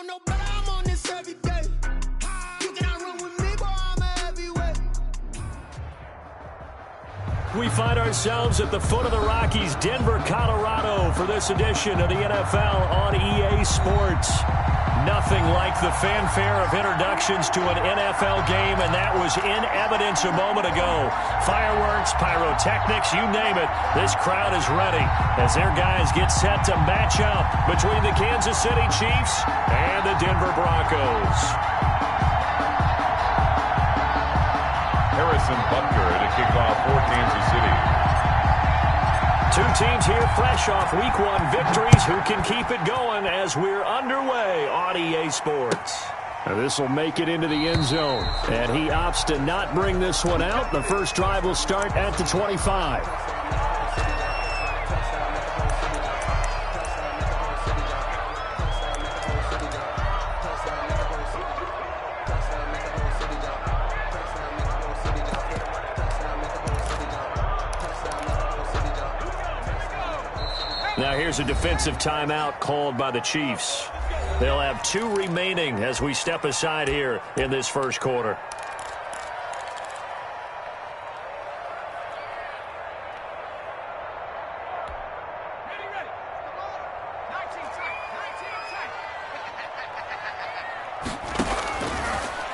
don't know, but I'm on this every day. You cannot run with me, boy, I'm a heavyweight. We find ourselves at the foot of the Rockies, Denver, Colorado, for this edition of the NFL on EA Sports. Nothing like the fanfare of introductions to an NFL game, and that was in evidence a moment ago. Fireworks, pyrotechnics, you name it. This crowd is ready as their guys get set to match up between the Kansas City Chiefs and the Denver Broncos. Harrison Butker to kick off for Kansas City. Two teams here fresh off Week 1 victories. Who can keep it going as we're underway on EA Sports? This will make it into the end zone. And he opts to not bring this one out. The first drive will start at the 25. Now here's a defensive timeout called by the Chiefs. They'll have 2 remaining as we step aside here in this first quarter.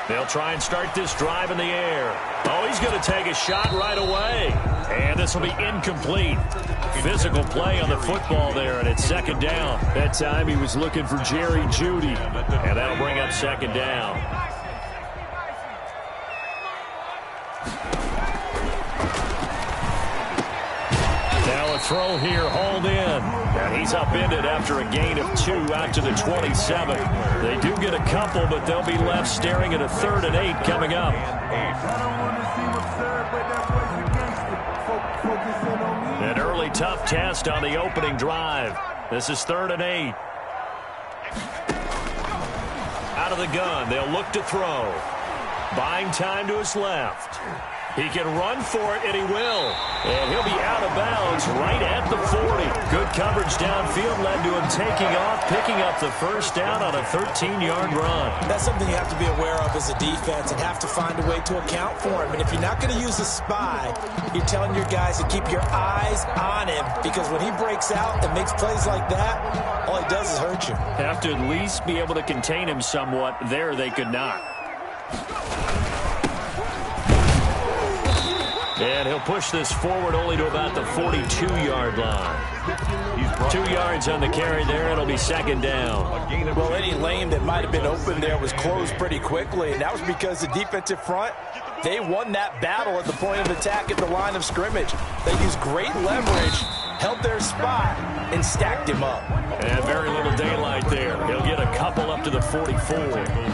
They'll try and start this drive in the air. Oh, he's going to take a shot right away. And this will be incomplete. Physical play on the football there, and it's second down. That time he was looking for Jerry Jeudy. And that'll bring up second down. Now a throw here, hauled in. And he's upended after a gain of 2 out to the 27. They do get a couple, but they'll be left staring at a 3rd and 8 coming up. An early tough test on the opening drive. This is 3rd and 8. Out of the gun, they'll look to throw. Buying time to his left. He can run for it, and he will. And he'll be out of bounds right at the 40. Good coverage downfield led to him taking off, picking up the first down on a 13-yard run. That's something you have to be aware of as a defense and have to find a way to account for him. And if you're not going to use a spy, you're telling your guys to keep your eyes on him, because when he breaks out and makes plays like that, all he does is hurt you. Have to at least be able to contain him somewhat. There they could not. And he'll push this forward only to about the 42-yard line. 2 yards on the carry there. It'll be second down. Well, any lane that might have been open there was closed pretty quickly, and that was because the defensive front, they won that battle at the point of attack at the line of scrimmage. They used great leverage, held their spot, and stacked him up. And very little daylight there. He'll get a couple up to the 44.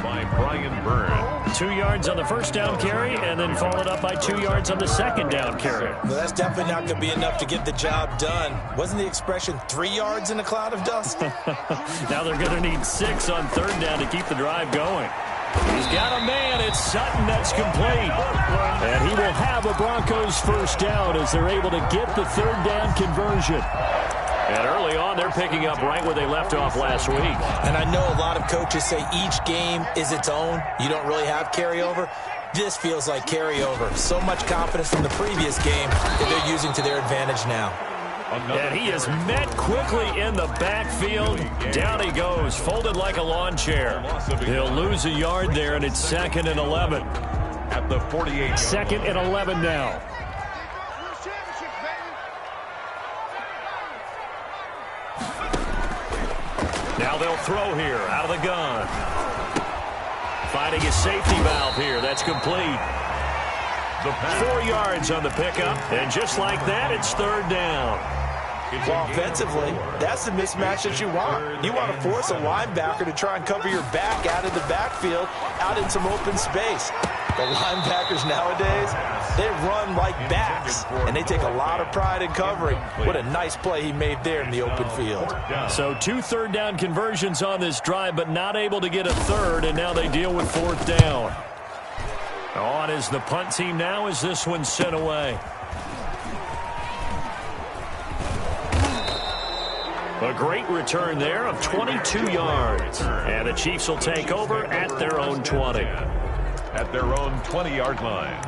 By Brian Byrne. 2 yards on the first down carry, and then followed up by 2 yards on the second down carry. Well, that's definitely not going to be enough to get the job done. Wasn't the expression 3 yards in a cloud of dust? Now they're going to need 6 on 3rd down to keep the drive going. He's got a man. It's Sutton that's complete. And he will have a Broncos first down as they're able to get the 3rd down conversion. And early on, they're picking up right where they left off last week. And I know a lot of coaches say each game is its own. You don't really have carryover. This feels like carryover. So much confidence from the previous game that they're using to their advantage now. And he is met quickly in the backfield. Down he goes, folded like a lawn chair. He'll lose a yard there, and it's 2nd and 11. At the 48. 2nd and 11 now. Now they'll throw here, out of the gun. Finding his safety valve here. That's complete. 4 yards on the pickup. And just like that, it's 3rd down. Well, offensively, that's the mismatch that you want. You want to force a linebacker to try and cover your back out of the backfield, out in some open space. The linebackers nowadays, they run like backs, and they take a lot of pride in covering. What a nice play he made there in the open field. So 2 3rd down conversions on this drive, but not able to get a 3rd, and now they deal with 4th down. On is the punt team now as this one's sent away. A great return there of 22 yards. And the Chiefs will take over at their own 20. At their own 20-yard line.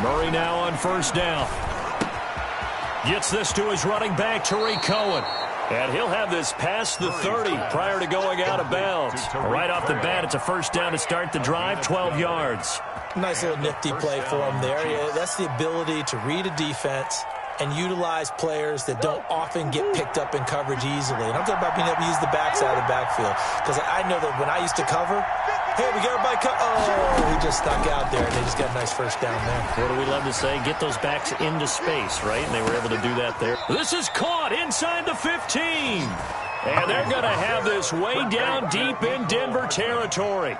Murray now on first down. Gets this to his running back, Tariq Cohen. And he'll have this past the 30 prior to going out of bounds. Right off the bat, it's a first down to start the drive, 12 yards. Nice little nifty play for him there. Yeah, that's the ability to read a defense and utilize players that don't often get picked up in coverage easily. And I'm talking about being able to use the backside of the backfield. Because I know that when I used to cover, hey, we got everybody oh, he just stuck out there, and they just got a nice first down there. What do we love to say? Get those backs into space, right? And they were able to do that there. This is caught inside the 15. And they're going to have this way down deep in Denver territory.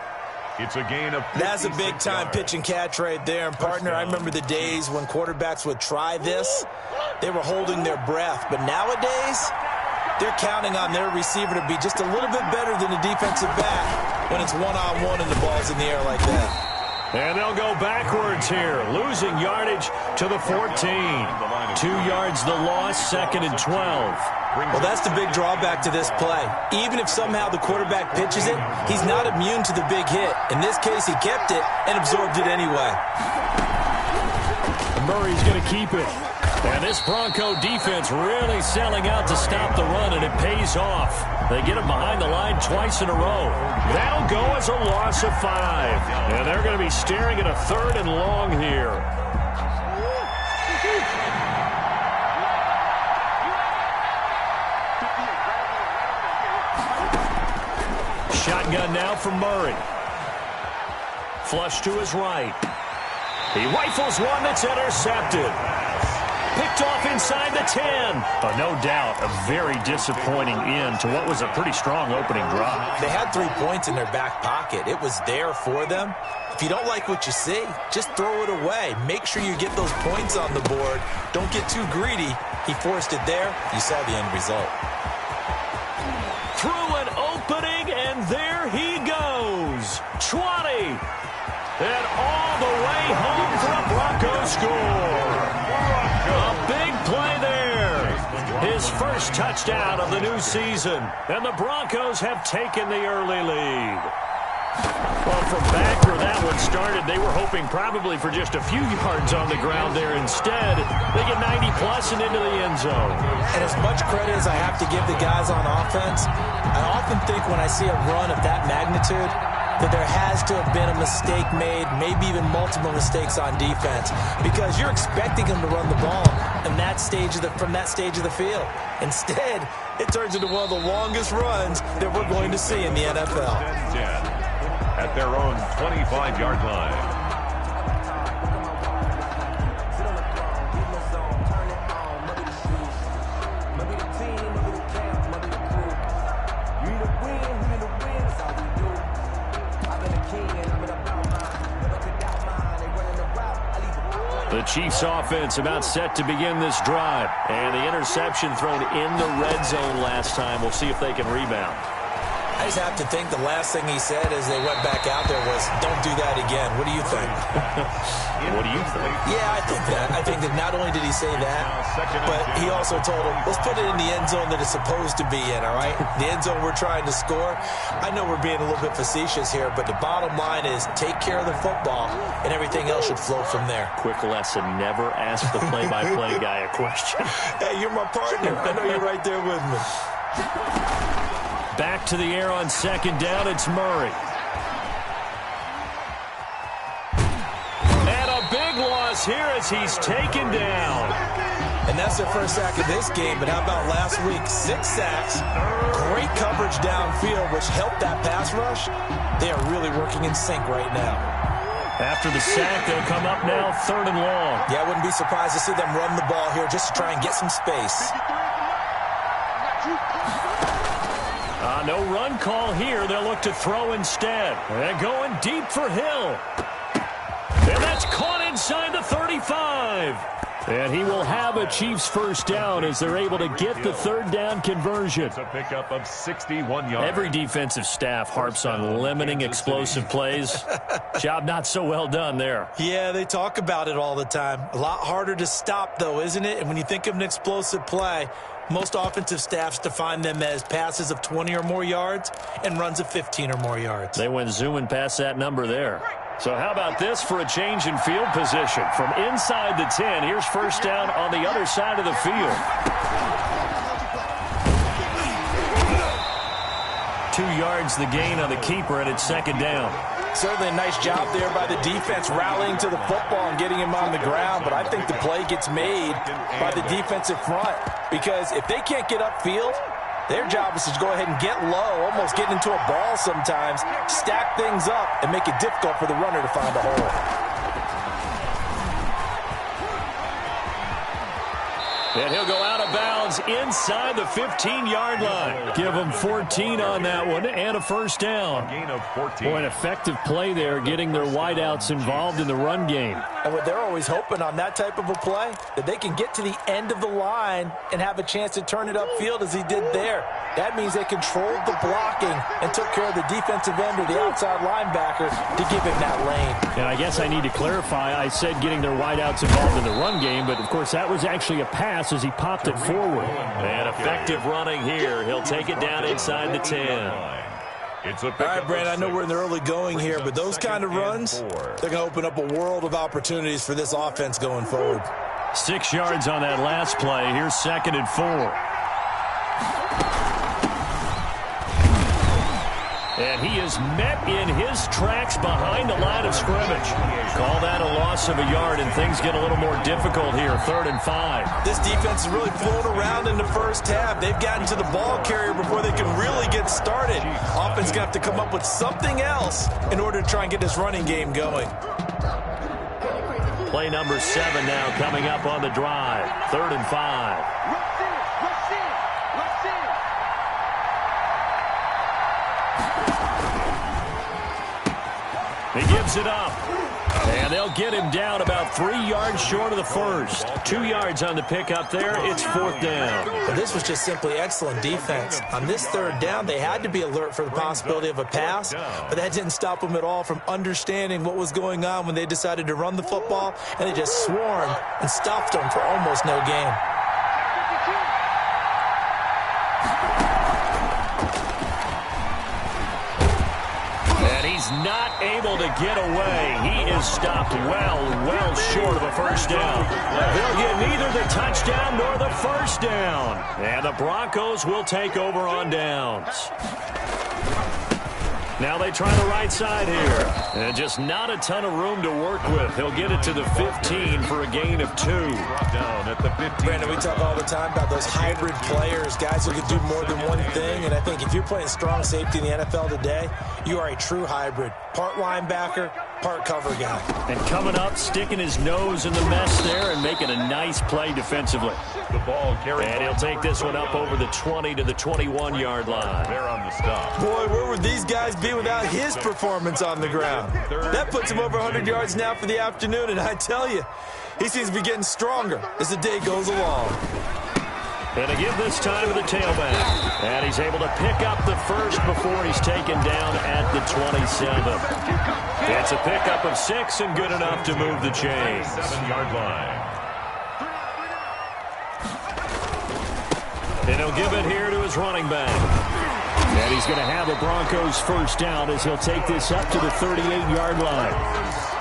It's a gain of 56 That's a big-time pitch and catch right there. And, partner, I remember the days when quarterbacks would try this. They were holding their breath. But nowadays, they're counting on their receiver to be just a little bit better than the defensive back when it's one-on-one and the ball's in the air like that. And they'll go backwards here, losing yardage to the 14. 2 yards the loss, 2nd and 12. Well, that's the big drawback to this play. Even if somehow the quarterback pitches it, he's not immune to the big hit. In this case, he kept it and absorbed it anyway. Murray's going to keep it. And this Bronco defense really selling out to stop the run, and it pays off. They get him behind the line twice in a row. That'll go as a loss of 5. And they're going to be staring at a 3rd and long here. Shotgun now from Murray. Flush to his right. He rifles one that's intercepted. Picked off inside the 10. No doubt, a very disappointing end to what was a pretty strong opening drive. They had 3 points in their back pocket. It was there for them. If you don't like what you see, just throw it away. Make sure you get those points on the board. Don't get too greedy. He forced it there. You saw the end result. Through an opening, and there he goes. 20. And all the way home for a Bronco score. A big play there. His first touchdown of the new season. And the Broncos have taken the early lead. Well, from back where that one started, they were hoping probably for just a few yards on the ground there. Instead, they get 90-plus and into the end zone. And as much credit as I have to give the guys on offense, I often think when I see a run of that magnitude that there has to have been a mistake made, maybe even multiple mistakes on defense, because you're expecting them to run the ball in that stage of from that stage of the field. Instead, it turns into one of the longest runs that we're going to see in the NFL. At their own 25-yard line. The Chiefs offense about set to begin this drive. And the interception thrown in the red zone last time. We'll see if they can rebound. I just have to think the last thing he said as they went back out there was, don't do that again. What do you think? What do you think? Yeah, I think that. I think that not only did he say that, but he also told him, let's put it in the end zone that it's supposed to be in, all right? The end zone we're trying to score. I know we're being a little bit facetious here, but the bottom line is take care of the football, and everything else should flow from there. Quick lesson, never ask the play-by-play guy a question. Hey, you're my partner. I know you're right there with me. Back to the air on second down, it's Murray. And a big loss here as he's taken down. And that's their first sack of this game, but how about last week? 6 sacks, great coverage downfield, which helped that pass rush. They are really working in sync right now. After the sack, they'll come up now 3rd and long. Yeah, I wouldn't be surprised to see them run the ball here just to try and get some space. No run call here. They'll look to throw instead. They're going deep for Hill. And that's caught inside the 35. And he will have a Chiefs first down as they're able to get the third down conversion. It's a pickup of 61 yards. Every defensive staff harps on limiting explosive plays. Job not so well done there. Yeah, they talk about it all the time. A lot harder to stop, though, isn't it? And when you think of an explosive play, most offensive staffs define them as passes of 20 or more yards and runs of 15 or more yards. They went zooming past that number there. So how about this for a change in field position? From inside the 10, here's first down on the other side of the field. 2 yards the gain on the keeper, and it's second down. Certainly a nice job there by the defense rallying to the football and getting him on the ground, but I think the play gets made by the defensive front because if they can't get upfield, their job is to go ahead and get low, almost get into a ball sometimes, stack things up, and make it difficult for the runner to find a hole. And he'll go out of bounds inside the 15-yard line. Give him 14 on that one and a first down. A gain of 14. Boy, an effective play there, getting their wideouts involved in the run game. And what they're always hoping on that type of a play, that they can get to the end of the line and have a chance to turn it upfield as he did there. That means they controlled the blocking and took care of the defensive end or the outside linebacker to give him that lane. And I guess I need to clarify, I said getting their wideouts involved in the run game, but of course that was actually a pass as he popped it forward. And effective running here. He'll take it down inside the 10. It's a all right, Brandon, I know we're in the early going here, but those kind of runs, they're going to open up a world of opportunities for this offense going forward. 6 yards on that last play. Here's second and 4. And he is met in his tracks behind the line of scrimmage. Call that a loss of a yard, and things get a little more difficult here. 3rd and 5. This defense is really flown around in the first half. They've gotten to the ball carrier before they can really get started. Offense going to have to come up with something else in order to try and get this running game going. Play number 7 now coming up on the drive. 3rd and 5. He gives it up. And they'll get him down about 3 yards short of the first. 2 yards on the pickup there. It's 4th down. But this was just simply excellent defense. On this 3rd down, they had to be alert for the possibility of a pass, but that didn't stop them at all from understanding what was going on when they decided to run the football, and they just swarmed and stopped them for almost no gain. Not able to get away. He is stopped well short of a first down. They'll get neither the touchdown nor the first down. And the Broncos will take over on downs. Now they try the right side here. And just not a ton of room to work with. He'll get it to the 15 for a gain of 2. Down at the 15. Brandon, we talk all the time about those hybrid players, guys who can do more than one thing. And I think if you're playing strong safety in the NFL today, you are a true hybrid. Part linebacker, part cover guy. And coming up, sticking his nose in the mess there and making a nice play defensively. The ball carried. And he'll take this one up over the 20 to the 21-yard line. They're on the stop. Boy, where would these guys be without his performance on the ground? That puts him over 100 yards now for the afternoon, and I tell you, he seems to be getting stronger as the day goes along. And to give this time to the tailback. And he's able to pick up the first before he's taken down at the 27. It's a pickup of 6 and good enough to move the chains. 7-yard line. And he'll give it here to his running back. And he's going to have a Broncos first down as he'll take this up to the 38-yard line.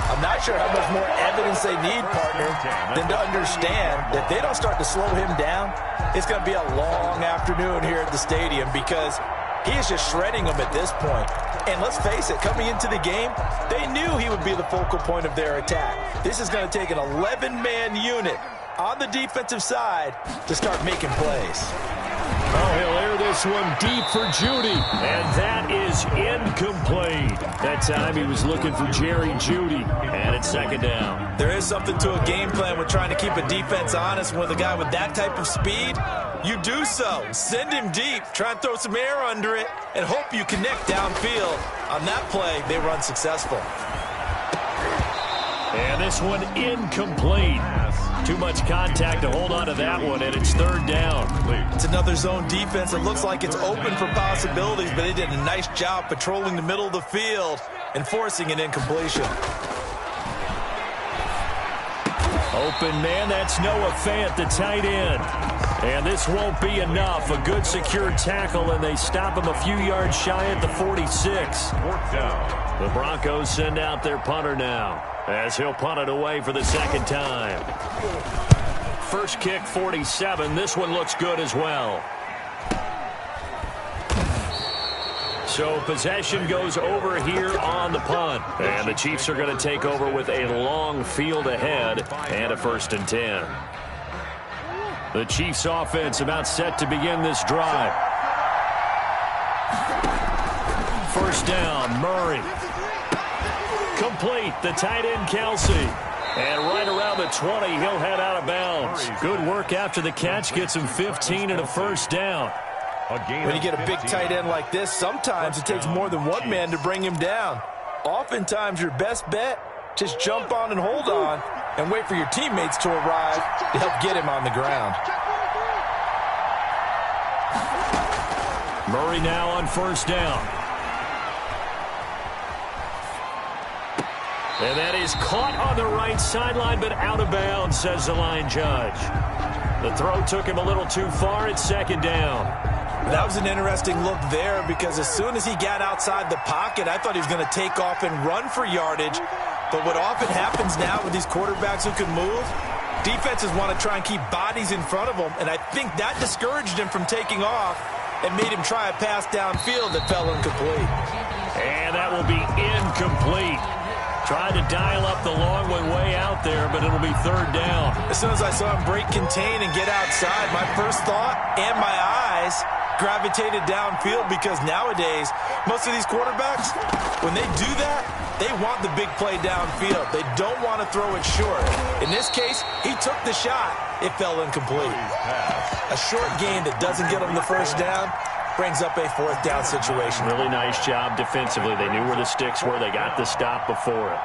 I'm not sure how much more evidence they need, partner, than to understand that if they don't start to slow him down, it's going to be a long afternoon here at the stadium because he is just shredding them at this point. And let's face it, coming into the game, they knew he would be the focal point of their attack. This is going to take an 11-man unit on the defensive side to start making plays. Oh, he'll air this one deep for Judy. And that is is incomplete. That time he was looking for Jerry Jeudy, and it's second down. There is something to a game plan with trying to keep a defense honest. With a guy with that type of speed, you do so. Send him deep, try and throw some air under it, and hope you connect downfield. On that play, they were unsuccessful. And this one incomplete. Too much contact to hold on to that one, and it's third down. It's another zone defense. It looks like it's open for possibilities, but they did a nice job patrolling the middle of the field and forcing an incompletion. Open man, that's Noah Fant, the tight end. And this won't be enough. A good secure tackle, and they stop him a few yards shy at the 46. Fourth down. The Broncos send out their punter now, as he'll punt it away for the second time. First kick, 47. This one looks good as well. So possession goes over here on the punt. And the Chiefs are going to take over with a long field ahead and a 1st and 10. The Chiefs offense about set to begin this drive. First down, Murray. Complete, the tight end, Kelsey. And right around the 20, he'll head out of bounds. Good work after the catch, gets him 15 and a first down. When you get a big tight end like this, sometimes it takes more than one man to bring him down. Oftentimes, your best bet, just jump on and hold on and wait for your teammates to arrive to help get him on the ground. Murray now on first down. And that is caught on the right sideline, but out of bounds, says the line judge. The throw took him a little too far. It's second down. That was an interesting look there, because as soon as he got outside the pocket, I thought he was going to take off and run for yardage. But what often happens now with these quarterbacks who can move, defenses want to try and keep bodies in front of them, and I think that discouraged him from taking off and made him try a pass downfield that fell incomplete. And that will be incomplete. Tried to dial up the long one way out there, but it'll be third down. As soon as I saw him break contain and get outside, my first thought and my eyes gravitated downfield, because nowadays, most of these quarterbacks, when they do that, they want the big play downfield. They don't want to throw it short. In this case, he took the shot. It fell incomplete. A short gain that doesn't get him the first down brings up a fourth down situation. Really nice job defensively. They knew where the sticks were. They got the stop before it.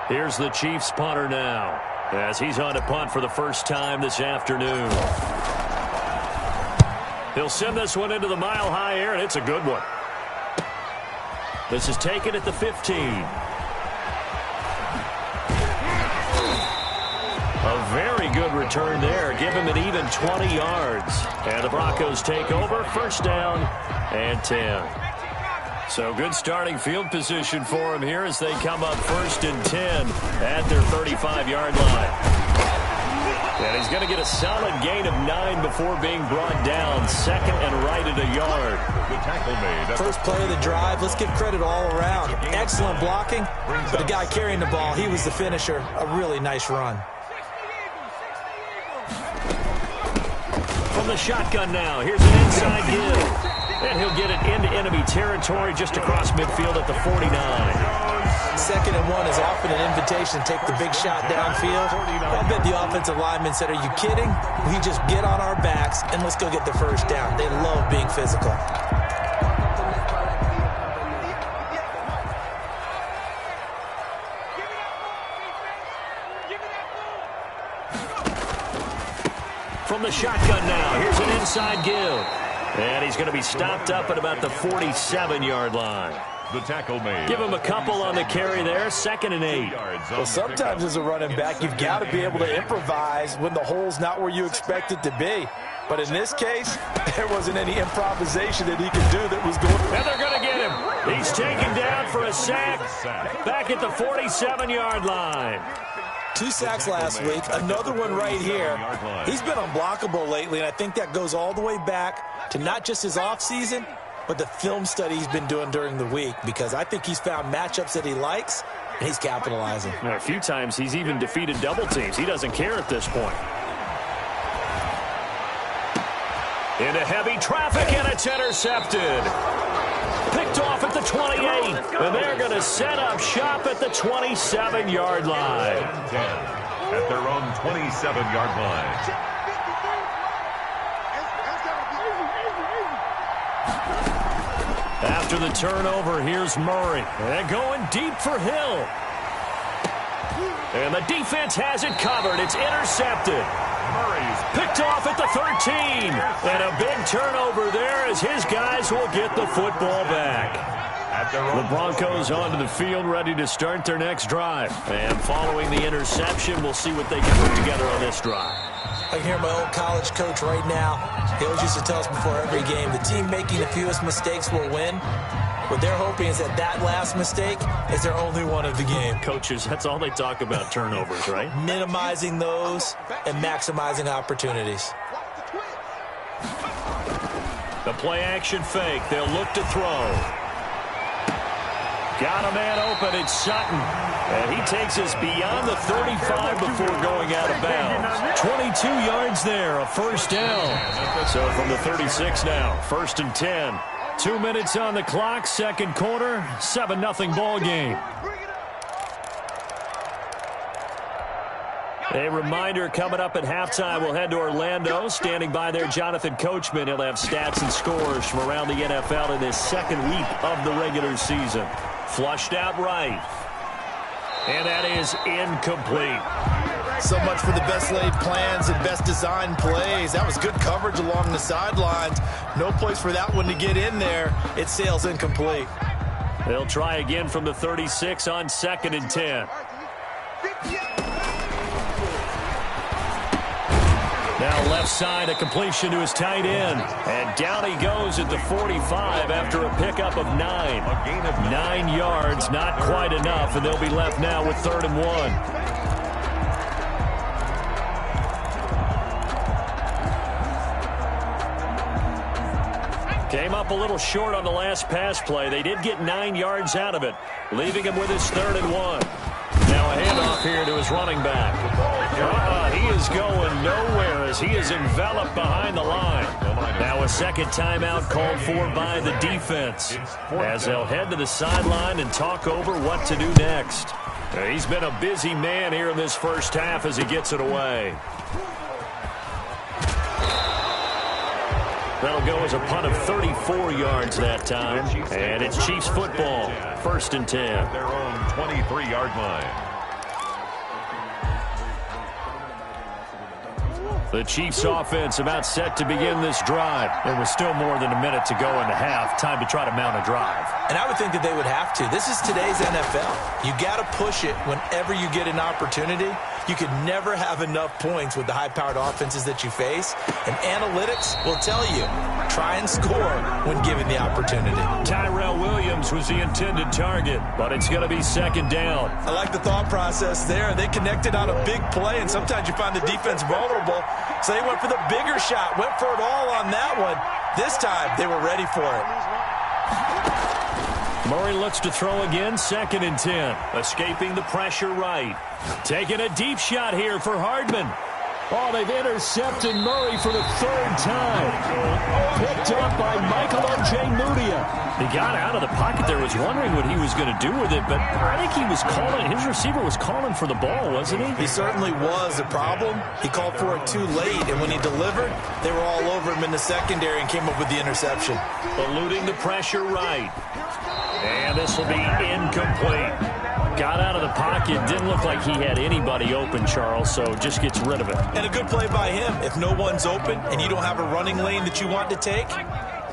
Here's the Chiefs punter now, as he's on to punt for the first time this afternoon. He'll send this one into the mile-high air, and it's a good one. This is taken at the 15. A very good return there. Give him an even 20 yards. And the Broncos take over. First down and 10. So good starting field position for him here as they come up 1st and 10 at their 35-yard line. And he's going to get a solid gain of 9 before being brought down. Second and right at a yard. The tackle made. First play of the drive, let's give credit all around. Excellent blocking, but the guy carrying the ball, he was the finisher. A really nice run. From the shotgun now, here's an inside give. And he'll get it into enemy territory just across midfield at the 49. 2nd and 1 is often an invitation to take the big shot downfield. I bet the offensive lineman said, are you kidding? We just get on our backs and let's go get the first down. They love being physical. From the shotgun now, here's an inside give. And he's going to be stopped up at about the 47-yard line. The tackle made. Give him a couple on the carry there. 2nd and 8. Well, sometimes as a running back, you've got to be able to improvise when the hole's not where you expect it to be. But in this case, there wasn't any improvisation that he could do that was going. And they're going to get him. He's taken down for a sack back at the 47-yard line. 2 sacks last week, another one right here. He's been unblockable lately, and I think that goes all the way back to not just his offseason, but the film study he's been doing during the week, because I think he's found matchups that he likes, and he's capitalizing. A few times he's even defeated double teams. He doesn't care at this point. Into heavy traffic, and it's intercepted. Picked off at the 28, and they're going to set up shop at the 27-yard line. 10 at their own 27-yard line. After the turnover, here's Murray. And going deep for Hill. And the defense has it covered. It's intercepted. Murray's Picked off at the 13. And a big turnover there as his guys will get the football back. at their The own Broncos onto the field ready to start their next drive. And following the interception, we'll see what they can put together on this drive. I can hear my old college coach right now. He always used to tell us before every game, the team making the fewest mistakes will win. What they're hoping is that that last mistake is their only one of the game. Coaches, that's all they talk about, turnovers, right? Minimizing those and maximizing opportunities. The play-action fake. They'll look to throw. Got a man open. It's Sutton. And he takes us beyond the 35 before going out of bounds. 22 yards there, a first down. So from the 36 now, 1st and 10. 2 minutes on the clock, second quarter, 7-0 ball game. A reminder, coming up at halftime, we'll head to Orlando. Standing by there, Jonathan Coachman. He'll have stats and scores from around the NFL in this second week of the regular season. Flushed out right. And that is incomplete. So much for the best laid plans and best designed plays. That was good coverage along the sidelines. No place for that one to get in there. It sails incomplete. They'll try again from the 36 on 2nd and 10. Now left side, a completion to his tight end. And down he goes at the 45 after a pickup of 9. A gain of 9 yards, not quite enough, and they'll be left now with 3rd and 1. Came up a little short on the last pass play. They did get 9 yards out of it, leaving him with his 3rd and 1. Now a handoff here to his running back. He is going nowhere as he is enveloped behind the line. Now a second timeout called for by the defense as they'll head to the sideline and talk over what to do next. He's been a busy man here in this first half as he gets it away. That'll go as a punt of 34 yards that time. And it's Chiefs football, 1st and 10. their own 23-yard line. The Chiefs offense about set to begin this drive. There was still more than a minute to go in the half. Time to try to mount a drive. And I would think that they would have to. This is today's NFL. You got to push it whenever you get an opportunity. You could never have enough points with the high-powered offenses that you face. And analytics will tell you, try and score when given the opportunity. Tyrell Williams was the intended target, but it's going to be 2nd down. I like the thought process there. They connected on a big play, and sometimes you find the defense vulnerable. So they went for the bigger shot, went for it all on that one. This time, they were ready for it. Murray looks to throw again, 2nd and 10. Escaping the pressure right. Taking a deep shot here for Hardman. Oh, they've intercepted Murray for the 3rd time. Picked up by Michael Ojemudia. He got out of the pocket there, was wondering what he was going to do with it, but I think he was calling, his receiver was calling for the ball, wasn't he? He certainly was. The problem, he called for it too late, and when he delivered, they were all over him in the secondary and came up with the interception. Eluding the pressure right. And this will be incomplete. Got out of the pocket. Didn't look like he had anybody open, Charles, so just gets rid of it. And a good play by him. If no one's open and you don't have a running lane that you want to take,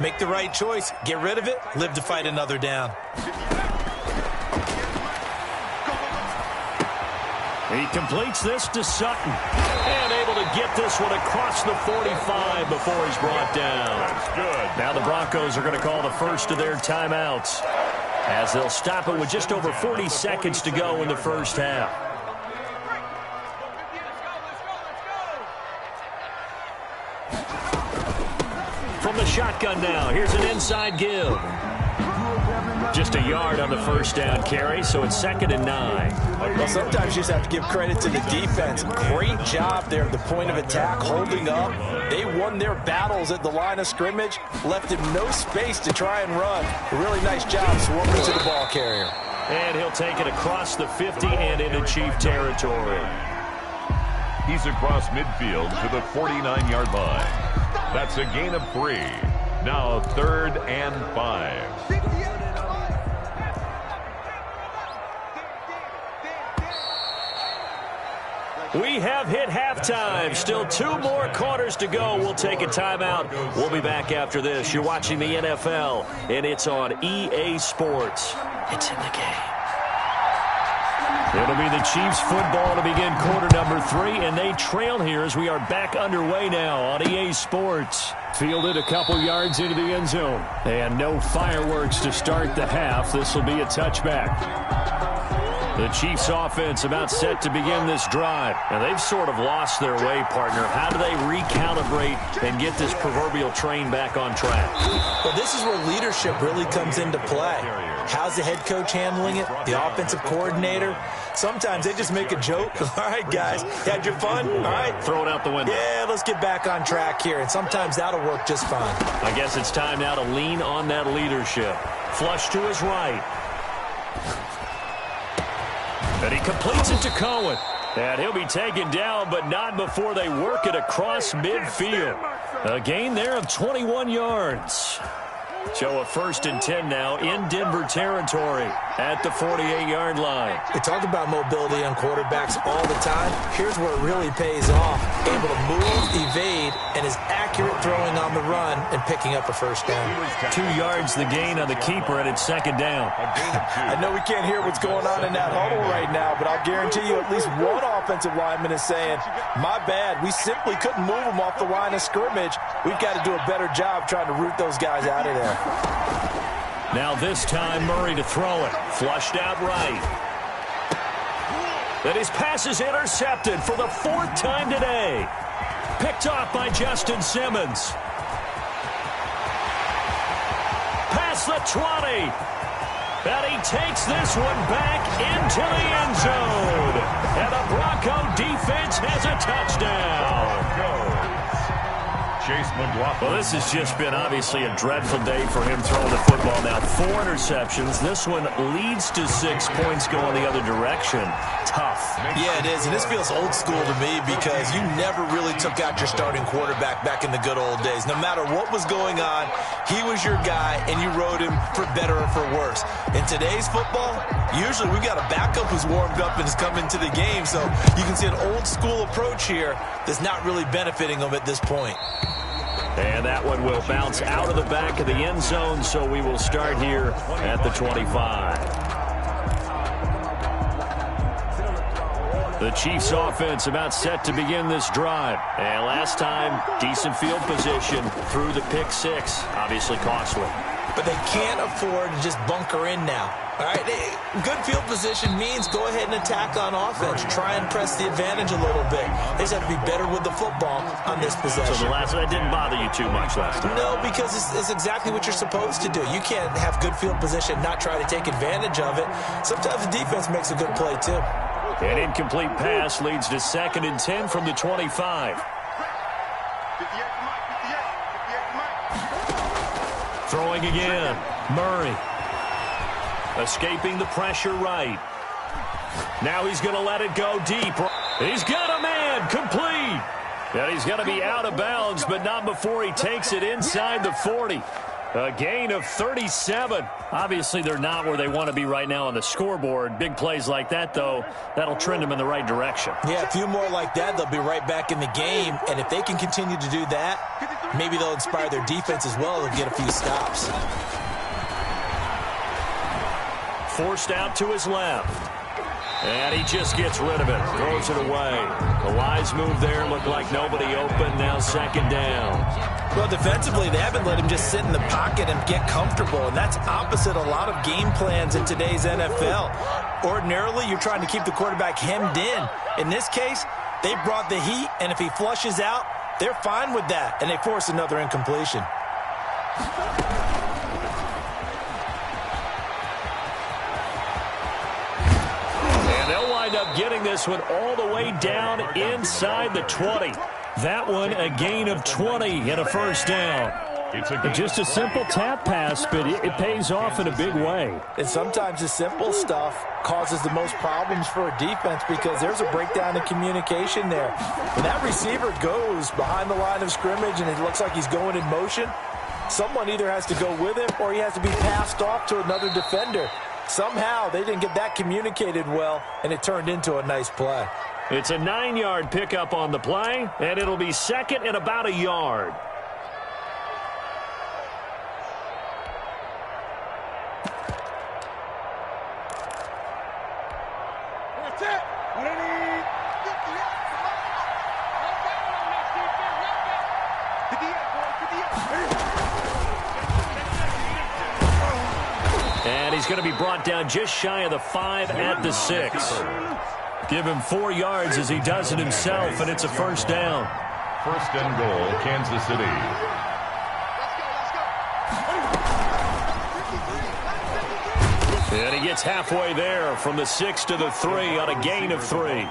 make the right choice. Get rid of it. Live to fight another down. He completes this to Sutton. And able to get this one across the 45 before he's brought down. That's good. Now the Broncos are going to call the first of their timeouts, as they'll stop it with just over 40 seconds to go in the first half. From the shotgun now, here's an inside give. Just a yard on the first down carry, so it's 2nd and 9. Well, sometimes you just have to give credit to the defense. Great job there at the point of attack, holding up. They won their battles at the line of scrimmage, left him no space to try and run. A really nice job swarming to the ball carrier. And he'll take it across the 50 and into Chief territory. He's across midfield to the 49-yard line. That's a gain of 3. Now 3rd and 5. We have hit halftime. Still 2 more quarters to go. We'll take a timeout. We'll be back after this. You're watching the NFL, and it's on EA Sports. It's in the game. It'll be the Chiefs football to begin quarter number 3, and they trail here as we are back underway now on EA Sports. Fielded a couple yards into the end zone. And no fireworks to start the half. This will be a touchback. The Chiefs offense about set to begin this drive. And they've sort of lost their way, partner. How do they recalibrate and get this proverbial train back on track? Well, this is where leadership really comes into play. How's the head coach handling it? The offensive coordinator? Sometimes they just make a joke. All right, guys, had your fun? All right. Throw it out the window. Yeah, let's get back on track here. And sometimes that'll work just fine. I guess it's time now to lean on that leadership. Flush to his right. And he completes it to Cohen. And he'll be taken down, but not before they work it across midfield. A gain there of 21 yards. So a 1st and 10 now in Denver territory at the 48-yard line. We talk about mobility on quarterbacks all the time. Here's where it really pays off. Able to move, evade, and is accurate throwing on the run and picking up a first down. 2 yards the gain on the keeper, and it's 2nd down. I know we can't hear what's going on in that huddle right now, but I'll guarantee you at least one offensive lineman is saying, my bad, we simply couldn't move them off the line of scrimmage. We've got to do a better job trying to root those guys out of there. Now this time Murray to throw it. Flushed out right. Then his pass is intercepted for the 4th time today. Picked off by Justin Simmons. Past the 20. And he takes this one back into the end zone. And the Bronco defense has a touchdown. Well, this has just been obviously a dreadful day for him throwing the football. Now 4 interceptions. This one leads to 6 points going the other direction. Tough. Yeah, it is. And this feels old school to me because you never really took out your starting quarterback back in the good old days. No matter what was going on, he was your guy, and you rode him for better or for worse. In today's football, usually we've got a backup who's warmed up and has come into the game. So you can see an old school approach here that's not really benefiting them at this point. And that one will bounce out of the back of the end zone, so we will start here at the 25. The Chiefs offense about set to begin this drive. And last time, decent field position through the pick 6. Obviously costly. But they can't afford to just bunker in now. All right, good field position means go ahead and attack on offense. Try and press the advantage a little bit. They just have to be better with the football on this possession. So the last one didn't bother you too much last time? No, because it's exactly what you're supposed to do. You can't have good field position, not try to take advantage of it. Sometimes the defense makes a good play, too. An incomplete pass leads to 2nd and 10 from the 25. Throwing again. Murray. Escaping the pressure right. Now he's going to let it go deep. He's got a man. Complete. And he's going to be out of bounds, but not before he takes it inside the 40. A gain of 37. Obviously, they're not where they want to be right now on the scoreboard. Big plays like that, though, that'll trend them in the right direction. Yeah, a few more like that, they'll be right back in the game. And if they can continue to do that, maybe they'll inspire their defense as well and get a few stops. Forced out to his left. And he just gets rid of it. Throws it away. A wise move there. Looked like nobody open. Now 2nd down. Well, defensively, they haven't let him just sit in the pocket and get comfortable. And that's opposite a lot of game plans in today's NFL. Ordinarily, you're trying to keep the quarterback hemmed in. In this case, they brought the heat. And if he flushes out, they're fine with that. And they force another incompletion. getting this one all the way down inside the 20. That one a gain of 20 and a first down. Just a simple tap pass, but it pays off in a big way. And sometimes the simple stuff causes the most problems for a defense because there's a breakdown in communication there. When that receiver goes behind the line of scrimmage and it looks like he's going in motion, someone either has to go with him or he has to be passed off to another defender. Somehow they didn't get that communicated well, and it turned into a nice play. It's a 9-yard pickup on the play, and it'll be second and about a yard. And he's going to be brought down just shy of the 5 at the 6. Give him 4 yards as he does it himself, and it's a first down. First and goal, Kansas City. And he gets halfway there from the 6 to the 3 on a gain of 3.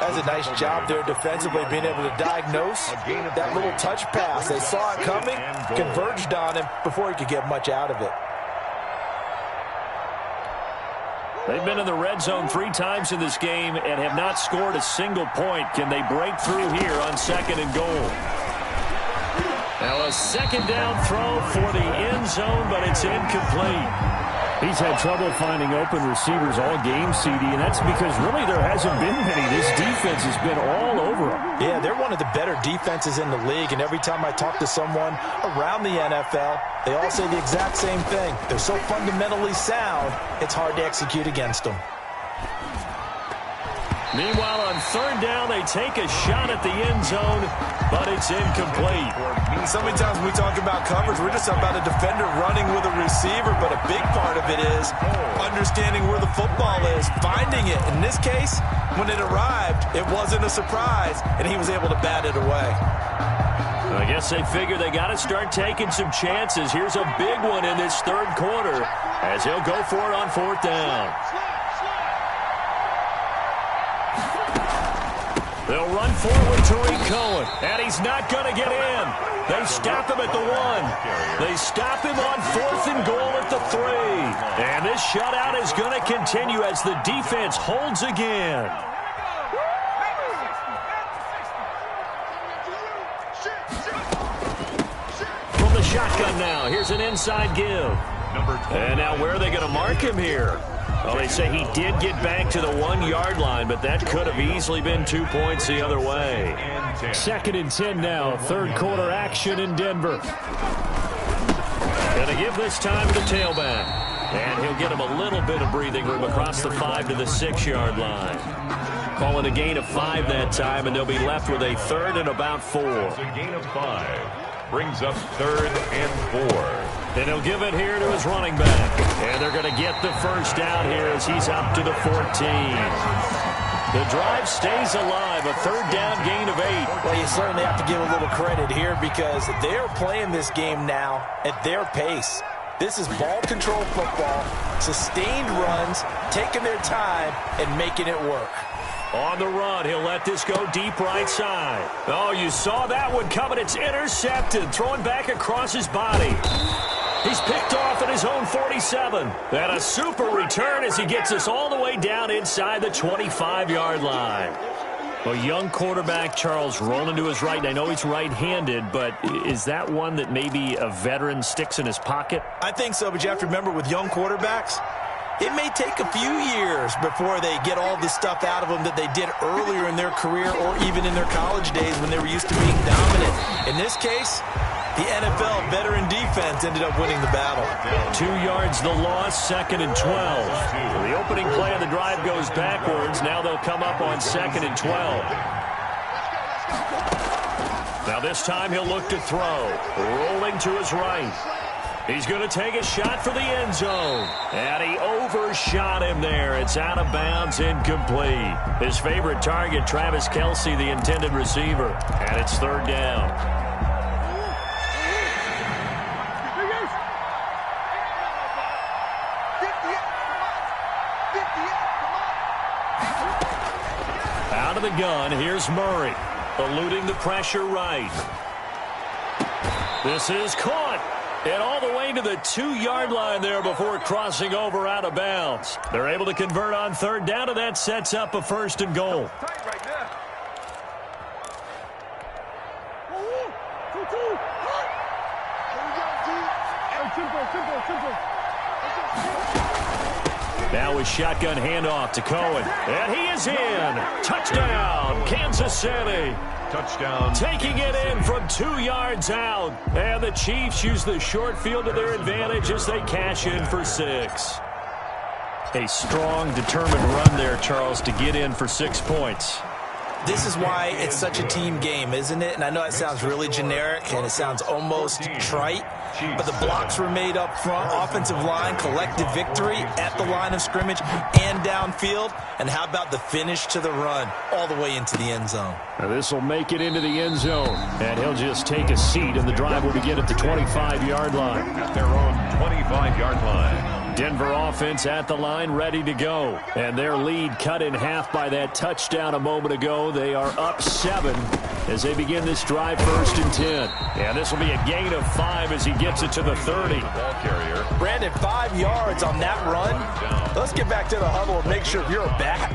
That's a nice job there defensively, being able to diagnose that little touch pass. They saw it coming, converged on him before he could get much out of it. They've been in the red zone 3 times in this game and have not scored a single point. Can they break through here on second and goal? Now a second down throw for the end zone, but it's incomplete. He's had trouble finding open receivers all game, CD, and that's because really there hasn't been many. This defense has been all over him. Yeah, they're one of the better defenses in the league, and every time I talk to someone around the NFL, they all say the exact same thing. They're so fundamentally sound, it's hard to execute against them. Meanwhile, on third down, they take a shot at the end zone, but it's incomplete. So many times when we talk about coverage, we're just about a defender running with a receiver, but a big part of it is understanding where the football is, finding it. In this case, when it arrived, it wasn't a surprise, and he was able to bat it away. I guess they figure they got to start taking some chances. Here's a big one in this third quarter as he'll go for it on fourth down. They'll run forward to Cohen, and he's not going to get in. They stop him at the 1. They stop him on fourth and goal at the 3. And this shutout is going to continue as the defense holds again. From the shotgun now, here's an inside give. And now where are they going to mark him here? Well, they say he did get back to the 1-yard line, but that could have easily been 2 points the other way. Second and 10 now. Third quarter action in Denver. Going to give this time to the tailback. And he'll get him a little bit of breathing room across the 5 to the 6-yard line. Calling a gain of 5 that time, and they'll be left with a third and about 4. It's a gain of 5. Brings up third and 4. And he'll give it here to his running back. And they're going to get the first down here as he's up to the 14. The drive stays alive, a third down gain of 8. Well, you certainly have to give a little credit here because they're playing this game now at their pace. This is ball control football, sustained runs, taking their time, and making it work. On the run, he'll let this go deep right side. Oh, you saw that one coming. It's intercepted, throwing back across his body. He's picked off at his own 47. And a super return as he gets us all the way down inside the 25-yard line. A young quarterback, Charles, rolling to his right. And I know he's right-handed, but is that one that maybe a veteran sticks in his pocket? I think so, but you have to remember with young quarterbacks, it may take a few years before they get all the stuff out of them that they did earlier in their career or even in their college days when they were used to being dominant. In this case, the NFL veteran defense ended up winning the battle. 2 yards the loss, second and 12. The opening play of the drive goes backwards. Now they'll come up on second and 12. Now this time he'll look to throw. Rolling to his right. He's going to take a shot for the end zone. And he overshot him there. It's out of bounds, incomplete. His favorite target, Travis Kelce, the intended receiver. And it's third down. of the gun, here's Murray. Eluding the pressure right. This is caught. And all the way to the 2-yard line there before crossing over out of bounds. They're able to convert on third down, and that sets up a 1st and goal. Now a shotgun handoff to Cohen. And he is in. Touchdown, Kansas City. Touchdown. Taking it in from 2 yards out. And the Chiefs use the short field to their advantage as they cash in for 6. A strong, determined run there, Charles, to get in for 6 points. This is why it's such a team game, isn't it? And I know it sounds really generic and it sounds almost trite, but the blocks were made up front, offensive line, collective victory at the line of scrimmage and downfield. And how about the finish to the run all the way into the end zone? Now this will make it into the end zone, and he'll just take a seat, and the drive will begin at the 25-yard line. At their own 25-yard line. Denver offense at the line, ready to go. And their lead cut in half by that touchdown a moment ago. They are up 7 as they begin this drive, 1st and 10. And this will be a gain of 5 as he gets it to the 30. Ball carrier. Brandon, 5 yards on that run. Let's get back to the huddle and make sure you're back.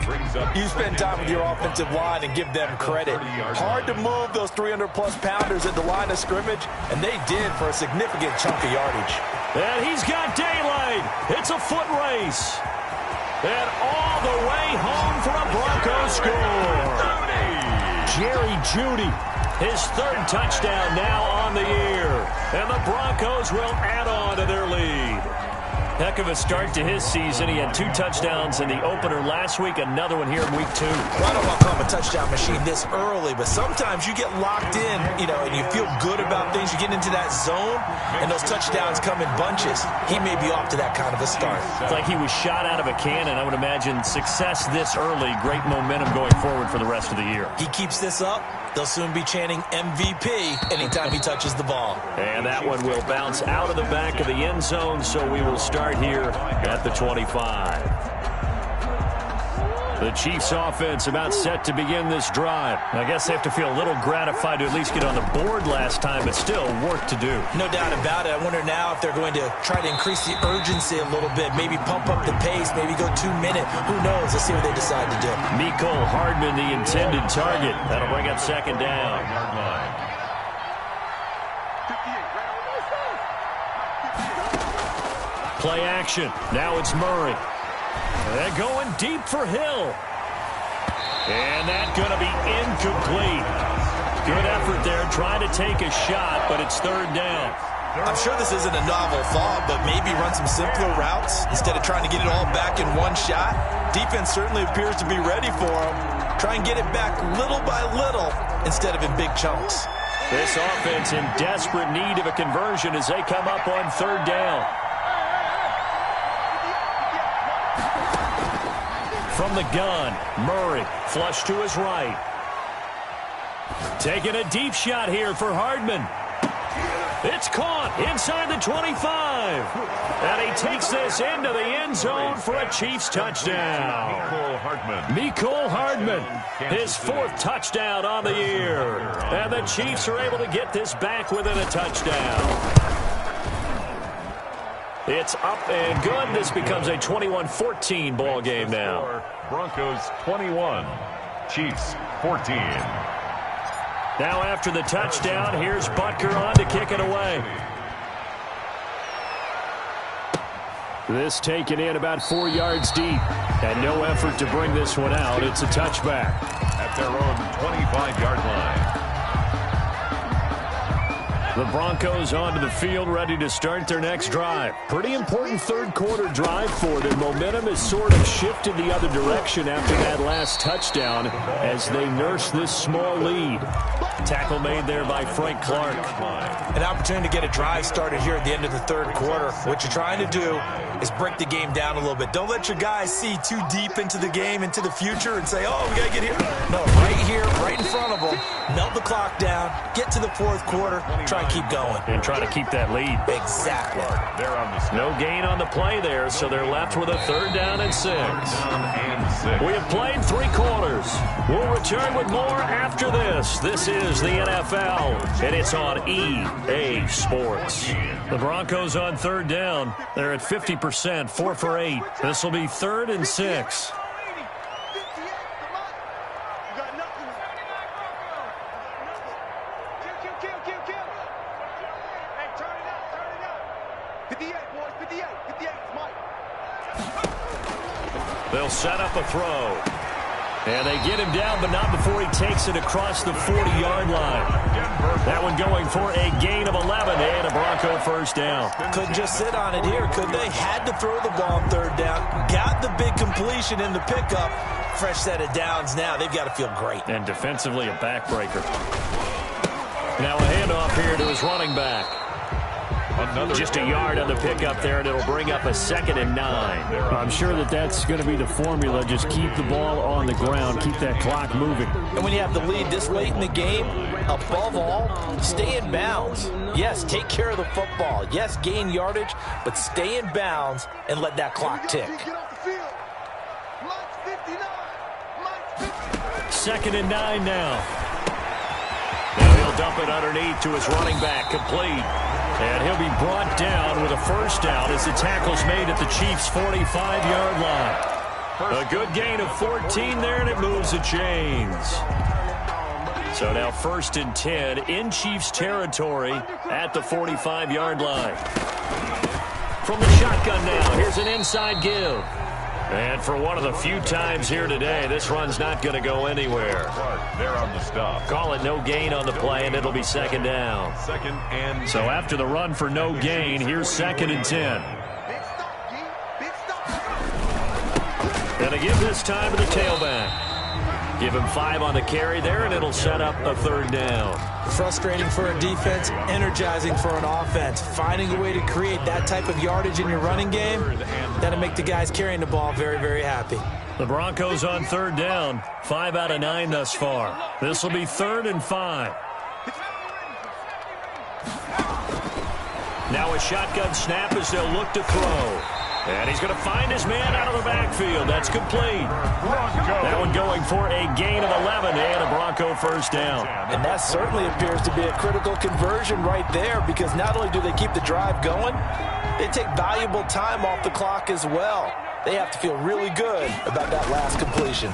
You spend time with your offensive line and give them credit. Hard to move those 300-plus pounders at the line of scrimmage, and they did for a significant chunk of yardage. And he's got daylight. It's a foot race. And all the way home for a Broncos score. Jerry Jeudy, his 3rd touchdown now on the year. And the Broncos will add on to their lead. Heck of a start to his season. He had 2 touchdowns in the opener last week, another one here in week 2. Well, I don't want to call him a touchdown machine this early, but sometimes you get locked in, and you feel good about things. You get into that zone, and those touchdowns come in bunches. He may be off to that kind of a start. It's like he was shot out of a cannon. I would imagine success this early, great momentum going forward for the rest of the year. He keeps this up, they'll soon be chanting MVP anytime he touches the ball. And that one will bounce out of the back of the end zone, so we will start here at the 25. The Chiefs offense about set to begin this drive. I guess they have to feel a little gratified to at least get on the board last time, but still work to do. No doubt about it. I wonder now if they're going to try to increase the urgency a little bit, maybe pump up the pace, maybe go 2-minute. Who knows? Let's see what they decide to do. Mecole Hardman, the intended target. That'll bring up 2nd down. Play action. Now it's Murray. They're going deep for Hill. And that's going to be incomplete. Good effort there, trying to take a shot, but it's 3rd down. I'm sure this isn't a novel thought, but maybe run some simpler routes instead of trying to get it all back in one shot. Defense certainly appears to be ready for him. Try and get it back little by little instead of in big chunks. This offense in desperate need of a conversion as they come up on 3rd down. From the gun, Murray, flush to his right. Taking a deep shot here for Hardman. It's caught inside the 25. And he takes this into the end zone for a Chiefs touchdown. Mecole Hardman, his 4th touchdown on the year. And the Chiefs are able to get this back within a touchdown. It's up and good. This becomes a 21-14 ball game now. Broncos 21, Chiefs 14. Now after the touchdown, here's Butker on to kick it away. This taken in about 4 yards deep. And no effort to bring this one out. It's a touchback. At their own 25-yard line. The Broncos onto the field, ready to start their next drive. Pretty important 3rd quarter drive for them. Momentum has sort of shifted the other direction after that last touchdown as they nurse this small lead. Tackle made there by Frank Clark. An opportunity to get a drive started here at the end of the 3rd quarter. What you're trying to do is break the game down a little bit. Don't let your guys see too deep into the game, into the future, and say, oh, we got to get here. No, right here, right in front of them. melt the clock down, get to the fourth quarter, try and keep going. And try to keep that lead. Exactly. They're on the No gain on the play there, so they're left with a 3rd down and 6. We have played 3 quarters. We'll return with more after this. This is the NFL, and it's on EA Sports. The Broncos on 3rd down. They're at 50%, 4 for 8. This will be 3rd and 6. They'll set up a throw. And they get him down, but not before he takes it across the 40-yard line. That one going for a gain of 11 and a Bronco 1st down. Couldn't just sit on it here, could they? Had to throw the ball on 3rd down. Got the big completion in the pickup. Fresh set of downs now. They've got to feel great. And defensively a backbreaker. Now a handoff here to his running back. Just a yard on the pickup there, and it'll bring up a 2nd and 9. I'm sure that that's going to be the formula. Just keep the ball on the ground. Keep that clock moving. And when you have the lead this late in the game, above all, stay in bounds. Yes, take care of the football. Yes, gain yardage, but stay in bounds and let that clock tick. 2nd and 9 now. Now he'll dump it underneath to his running back, complete. And he'll be brought down with a 1st down as the tackle's made at the Chiefs' 45-yard line. A good gain of 14 there, and it moves the chains. So now 1st and 10 in Chiefs territory at the 45-yard line. From the shotgun now, here's an inside give. And for one of the few times here today, this run's not going to go anywhere. They're on the stop. Call it no gain on the play, and it'll be 2nd down. 2nd and So after the run for no gain, here's 2nd and 10. And a give this time to the tailback. Give him 5 on the carry there, and it'll set up a 3rd down. Frustrating for a defense, energizing for an offense. Finding a way to create that type of yardage in your running game, that'll make the guys carrying the ball very, very happy. The Broncos on 3rd down, 5 out of 9 thus far. This will be 3rd and 5. Now a shotgun snap as they'll look to throw. And he's going to find his man out of the backfield. That's complete. That one going for a gain of 11 and a Bronco 1st down. And that certainly appears to be a critical conversion right there, because not only do they keep the drive going, they take valuable time off the clock as well. They have to feel really good about that last completion.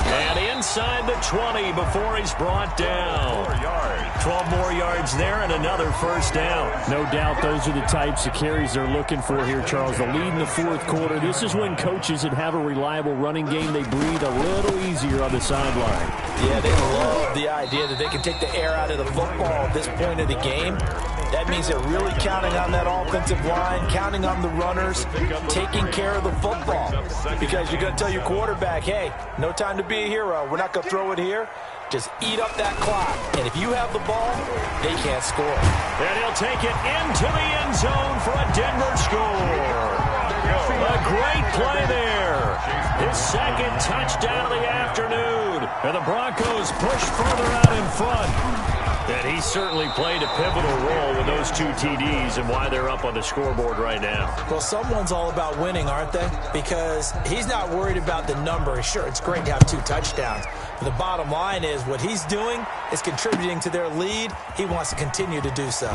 And inside the 20 before he's brought down. 12 more yards there and another 1st down. No doubt those are the types of carries they're looking for here, Charles. The lead in the 4th quarter. This is when coaches that have a reliable running game, they breathe a little easier on the sideline. Yeah, they love the idea that they can take the air out of the football at this point of the game. That means they're really counting on that offensive line, counting on the runners, taking care of the football. Because you're going to tell your quarterback, hey, no time to be a hero. We're not going to throw it here. Just eat up that clock. And if you have the ball, they can't score. And he'll take it into the end zone for a Denver score. A great play there. His 2nd touchdown of the afternoon. And the Broncos push further out in front. And he certainly played a pivotal role with those 2 TDs and why they're up on the scoreboard right now. Well, someone's all about winning, aren't they? Because he's not worried about the number. Sure, it's great to have 2 touchdowns. But the bottom line is what he's doing is contributing to their lead. He wants to continue to do so.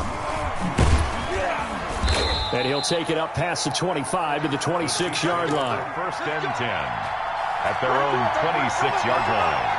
And he'll take it up past the 25 to the 26-yard line. 1st and 10 at their own 26-yard line.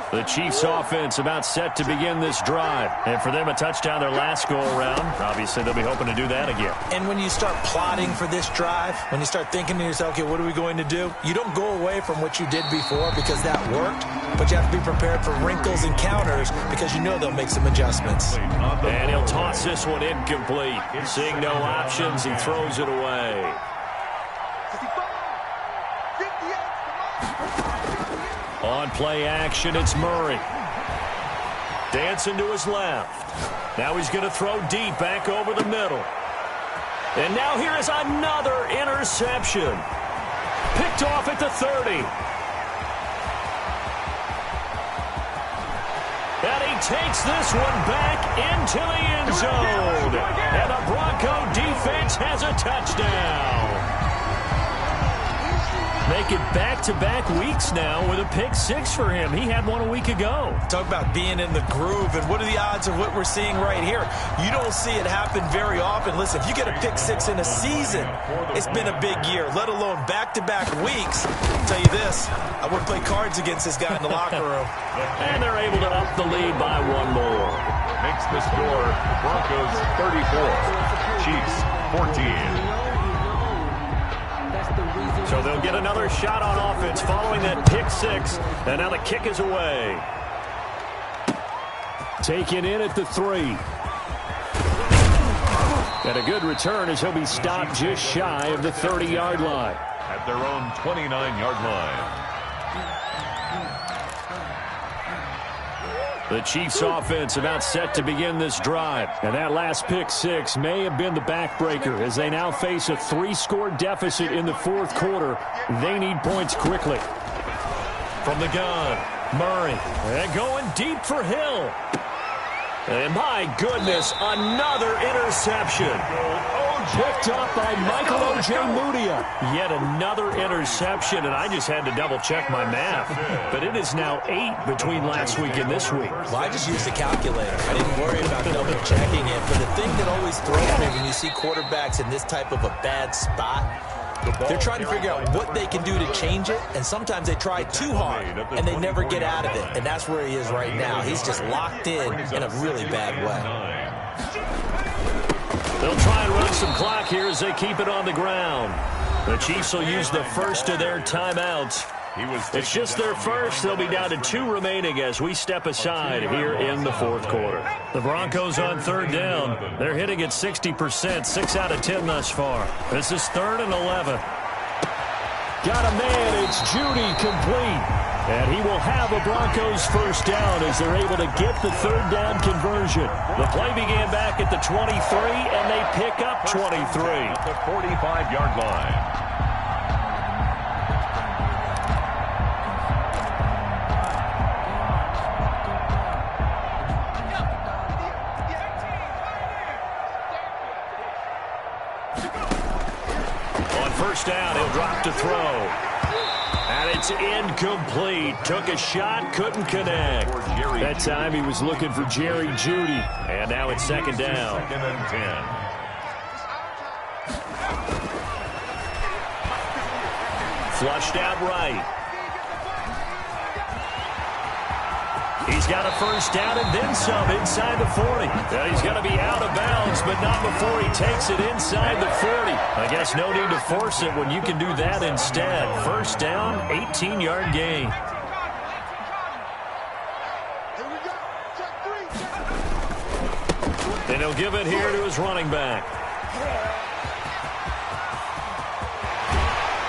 The Chiefs offense about set to begin this drive. And for them, a touchdown their last go-around. Obviously, they'll be hoping to do that again. And when you start plotting for this drive, when you start thinking to yourself, okay, what are we going to do? You don't go away from what you did before because that worked, but you have to be prepared for wrinkles and counters because you know they'll make some adjustments. And he'll toss this one incomplete. Seeing no options, he throws it away. On play action, it's Murray. Dancing to his left. Now he's going to throw deep back over the middle. And now here is another interception. Picked off at the 30. And he takes this one back into the end zone. And the Bronco defense has a touchdown. Make it back-to-back weeks now with a pick six for him. He had one a week ago. Talk about being in the groove, and what are the odds of what we're seeing right here? You don't see it happen very often. Listen, if you get a pick six in a season, it's been a big year, let alone back-to-back weeks. I'll tell you this, I would play cards against this guy in the locker room. And they're able to up the lead by one more. Makes the score Broncos 34, Chiefs 14. So they'll get another shot on offense following that pick six. And now the kick is away. Taken in at the 3. And a good return as he'll be stopped just shy of the 30-yard line. At their own 29-yard line. The Chiefs offense about set to begin this drive. And that last pick six may have been the backbreaker as they now face a 3-score deficit in the fourth quarter. They need points quickly. From the gun, Murray. And going deep for Hill. And my goodness, another interception. Picked up by Michael Ojemudia. Yet another interception, and I just had to double-check my math. But it is now 8 between last week and this week. Well, I just used a calculator. I didn't worry about double-checking it. But the thing that always throws me when you see quarterbacks in this type of a bad spot, they're trying to figure out what they can do to change it, and sometimes they try too hard, and they never get out of it. And that's where he is right now. He's just locked in a really bad way. They'll try and run some clock here as they keep it on the ground. The Chiefs will use the first of their timeouts. It's just their first. They'll be down to 2 remaining as we step aside here in the fourth quarter. The Broncos on third down. They're hitting at 60%, 6 out of 10 thus far. This is 3rd and 11. Got a man. It's Judy complete. And he will have a Broncos first down as they're able to get the third down conversion. The play began back at the 23, and they pick up 23. At the 45-yard line. On first down, he'll drop to throw. And it's incomplete. Took a shot, couldn't connect. That time he was looking for Jerry Jeudy. And now it's second down. 2nd and 10. Flushed out right. He's got a first down and then some inside the 40. And he's going to be out of bounds, but not before he takes it inside the 40. I guess no need to force it when you can do that instead. First down, 18-yard gain. And he'll give it here to his running back.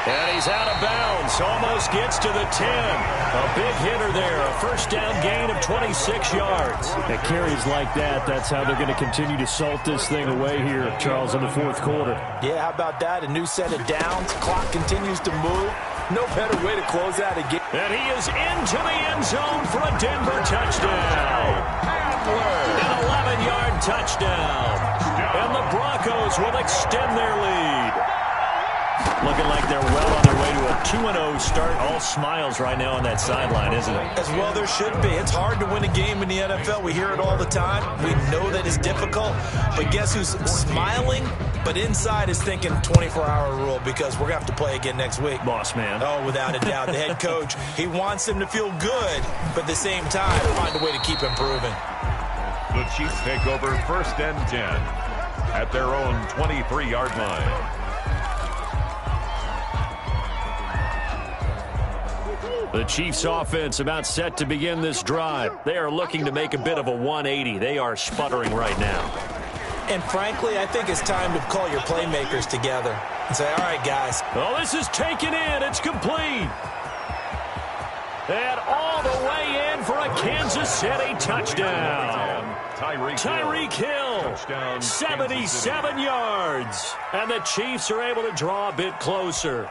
And he's out of bounds. Almost gets to the 10. A big hitter there. A first down gain of 26 yards. At carries like that, that's how they're going to continue to salt this thing away here, Charles, in the fourth quarter. Yeah, how about that? A new set of downs. Clock continues to move. No better way to close out a game. And he is into the end zone for a Denver touchdown. An 11-yard touchdown. And the Broncos will extend their lead. Looking like they're well on their way to a 2-0 start. All smiles right now on that sideline, isn't it? As well there should be. It's hard to win a game in the NFL. We hear it all the time. We know that it's difficult. But guess who's smiling? But inside is thinking 24-hour rule because we're going to have to play again next week. Boss man. Oh, without a doubt. The head coach, he wants them to feel good, but at the same time, find a way to keep improving. The Chiefs take over 1st and 10 at their own 23-yard line. The Chiefs offense about set to begin this drive. They are looking to make a bit of a 180. They are sputtering right now. And frankly, I think it's time to call your playmakers together and say, all right, guys. Oh, this is taken in. It's complete. And all the way in for a Kansas City touchdown. Tyreek Hill, 77 yards. And the Chiefs are able to draw a bit closer.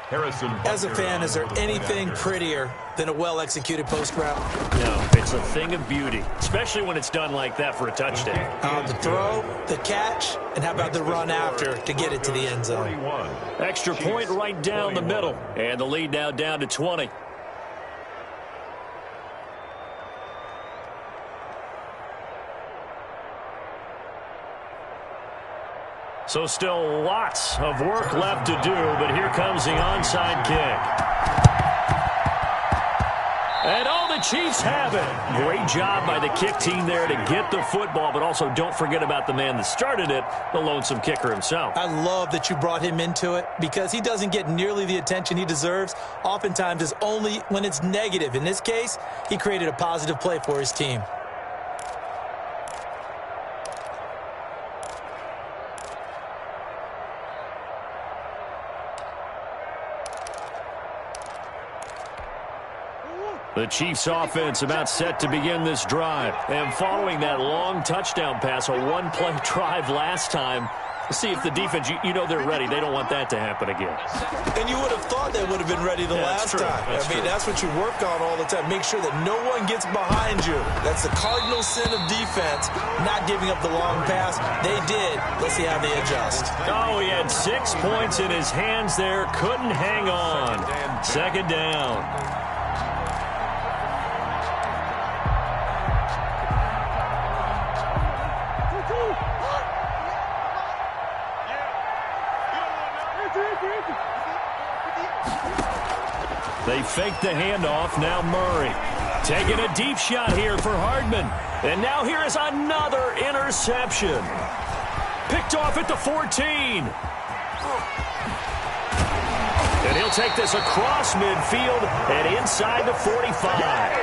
As a fan, is there anything prettier than a well-executed post route? No, it's a thing of beauty, especially when it's done like that for a touchdown. The throw, the catch, and how about the run after to get it to the end zone? Extra point right down the middle. And the lead now down to 20. So still lots of work left to do, but here comes the onside kick. And all the Chiefs have it. Great job by the kick team there to get the football, but also don't forget about the man that started it, the lonesome kicker himself. I love that you brought him into it because he doesn't get nearly the attention he deserves. Oftentimes it's only when it's negative. In this case, he created a positive play for his team. The Chiefs offense about set to begin this drive. And following that long touchdown pass, a one-play drive last time, see if the defense, you know they're ready. They don't want that to happen again. And you would have thought they would have been ready the last time. That's what you work on all the time. Make sure that no one gets behind you. That's the cardinal sin of defense, not giving up the long pass. They did. Let's see how they adjust. Oh, he had 6 points in his hands there. Couldn't hang on. Second down. They fake the handoff. Now Murray taking a deep shot here for Hardman. And now here is another interception. Picked off at the 14. And he'll take this across midfield and inside the 45.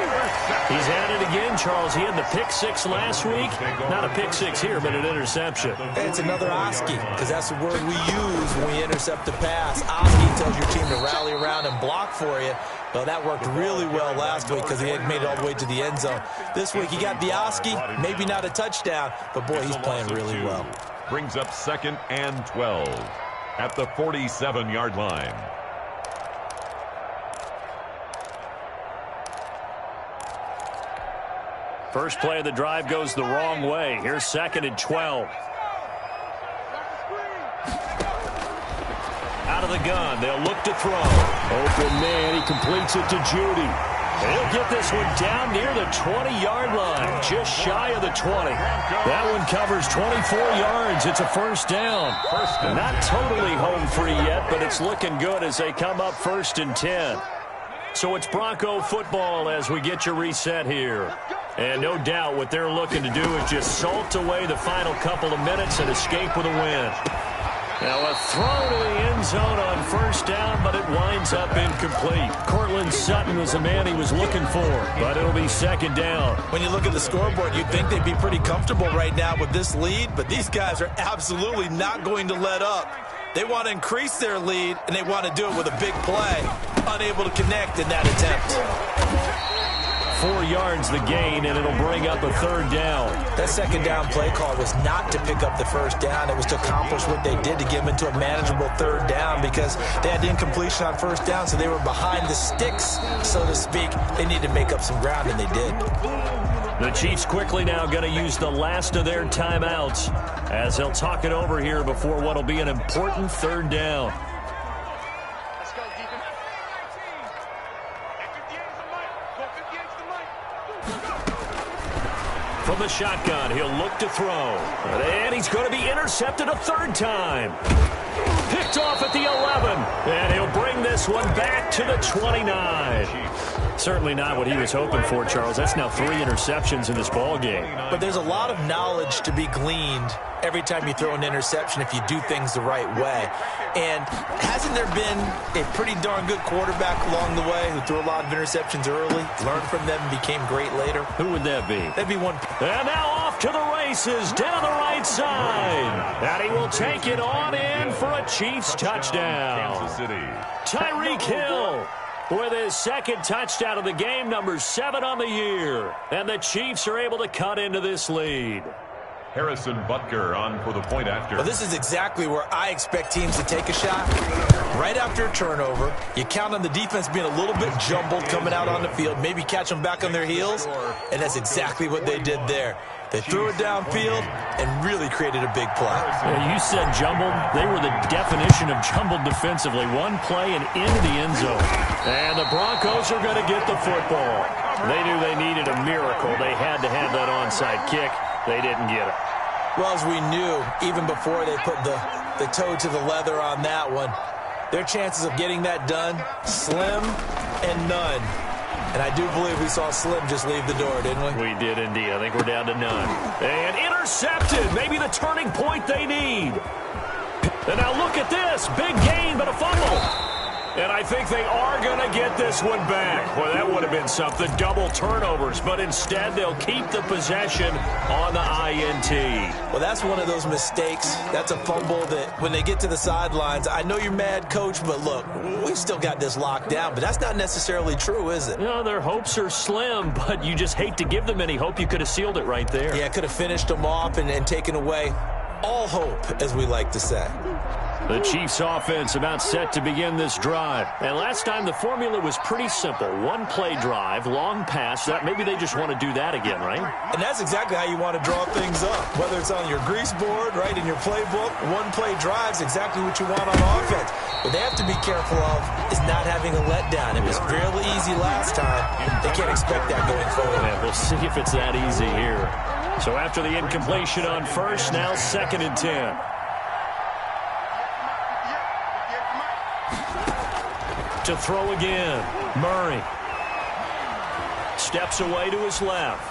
He's at it again, Charles. He had the pick six last week. Not a pick six here, but an interception. And it's another Oski, because that's the word we use when we intercept the pass. Oski tells your team to rally around and block for you. Well, that worked really well last week because he had made it all the way to the end zone. This week he got the Oski, maybe not a touchdown, but boy, he's playing really well. Brings up 2nd and 12 at the 47-yard line. First play of the drive goes the wrong way. Here's 2nd and 12. Out of the gun. They'll look to throw. Open man. He completes it to Judy. He'll get this one down near the 20-yard line. Just shy of the 20. That one covers 24 yards. It's a first down. Not totally home free yet, but it's looking good as they come up 1st and 10. So it's Bronco football as we get you reset here. And no doubt what they're looking to do is just salt away the final couple of minutes and escape with a win. Now a throw to the end zone on 1st down, but it winds up incomplete. Cortland Sutton was the man he was looking for, but it'll be 2nd down. When you look at the scoreboard, you'd think they'd be pretty comfortable right now with this lead, but these guys are absolutely not going to let up. They want to increase their lead, and they want to do it with a big play. Unable to connect in that attempt. 4 yards the gain, and it'll bring up a 3rd down. That 2nd down play call was not to pick up the 1st down. It was to accomplish what they did to get them into a manageable 3rd down because they had the incompletion on 1st down, so they were behind the sticks, so to speak. They needed to make up some ground, and they did. The Chiefs quickly now going to use the last of their timeouts as they'll talk it over here before what will be an important 3rd down. From the shotgun, he'll look to throw. And he's going to be intercepted a 3rd time. Picked off at the 11. And he'll bring this one back to the 29. Certainly not what he was hoping for, Charles. That's now 3 interceptions in this ball game. But there's a lot of knowledge to be gleaned every time you throw an interception if you do things the right way. And hasn't there been a pretty darn good quarterback along the way who threw a lot of interceptions early, learned from them, and became great later? Who would that be? That'd be one. And now off to the races down the right side. And he will take it on in for a Chiefs touchdown. Kansas City. Tyreek Hill. with his second touchdown of the game, number 7 on the year. And the Chiefs are able to cut into this lead. Harrison Butker on for the point after. Well, this is exactly where I expect teams to take a shot. Right after a turnover, you count on the defense being a little bit jumbled coming out on the field, maybe catch them back on their heels, and that's exactly what they did there. They threw it downfield and really created a big play. Yeah, you said jumbled. They were the definition of jumbled defensively. One play and into the end zone. And the Broncos are going to get the football. They knew they needed a miracle. They had to have that onside kick. They didn't get it. Well, as we knew, even before they put the toe to the leather on that one, their chances of getting that done, slim and none. And I do believe we saw Slim just leave the door, didn't we? We did indeed. I think we're down to none. And intercepted. Maybe the turning point they need. And now look at this. Big gain, but a fumble. And I think they are going to get this one back. Well, that would have been something. Double turnovers. But instead, they'll keep the possession on the INT. Well, that's one of those mistakes. That's a fumble that when they get to the sidelines, I know you're mad, Coach, but look, we still got this locked down. But that's not necessarily true, is it? No, their hopes are slim, but you just hate to give them any hope. You could have sealed it right there. Yeah, could have finished them off and taken away all hope, as we like to say. The Chiefs offense about set to begin this drive. And last time the formula was pretty simple. One play drive, long pass. Maybe they just want to do that again, right? And that's exactly how you want to draw things up. Whether it's on your grease board, right, in your playbook, one play drive's exactly what you want on offense. What they have to be careful of is not having a letdown. It was fairly easy last time. They can't expect that going forward. Yeah, we'll see if it's that easy here. So after the incompletion on first, now 2nd and 10. To throw again, Murray. Steps away to his left.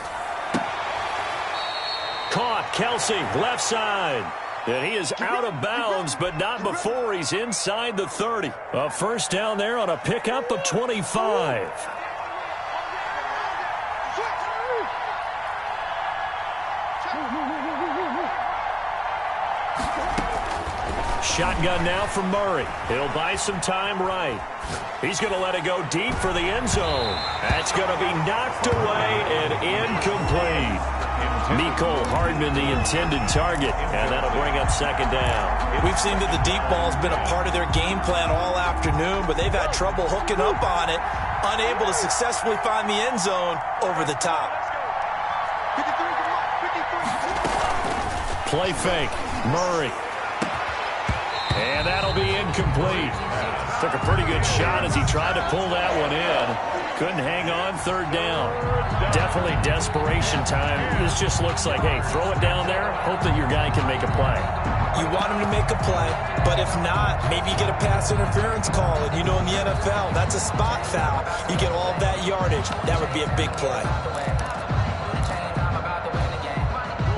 Caught, Kelsey, left side. And he is out of bounds, but not before he's inside the 30. A first down there on a pickup of 25. Shotgun now for Murray. He'll buy some time right. He's going to let it go deep for the end zone. That's going to be knocked away and incomplete. Mecole Hardman, the intended target, and that'll bring up 2nd down. We've seen that the deep ball's been a part of their game plan all afternoon, but they've had trouble hooking up on it, unable to successfully find the end zone over the top. Play fake, Murray. And that'll be incomplete. Took a pretty good shot as he tried to pull that one in. Couldn't hang on, 3rd down. Definitely desperation time. This just looks like, hey, throw it down there, hope that your guy can make a play. You want him to make a play, but if not, maybe you get a pass interference call. And you know in the NFL, that's a spot foul. You get all that yardage. That would be a big play.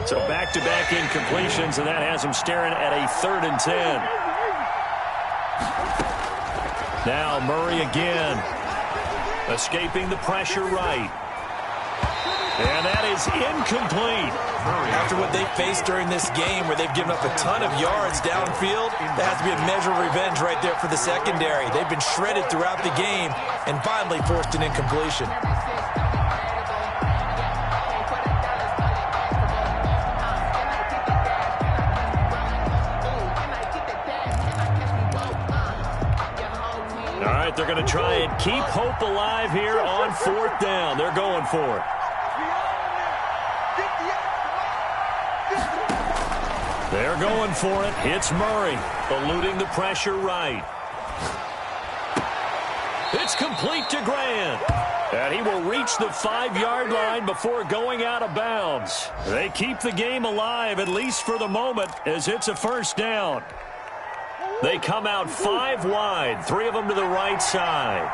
So back-to-back incompletions, and that has him staring at a 3rd and 10. Now Murray again, escaping the pressure right. And that is incomplete. After what they faced during this game where they've given up a ton of yards downfield, that has to be a measure of revenge right there for the secondary. They've been shredded throughout the game and finally forced an incompletion. They're going to try and keep hope alive here on 4th down. They're going for it. They're going for it. It's Murray, eluding the pressure right. It's complete to Grant. And he will reach the 5-yard line before going out of bounds. They keep the game alive, at least for the moment, as it's a 1st down. They come out 5 wide, 3 of them to the right side.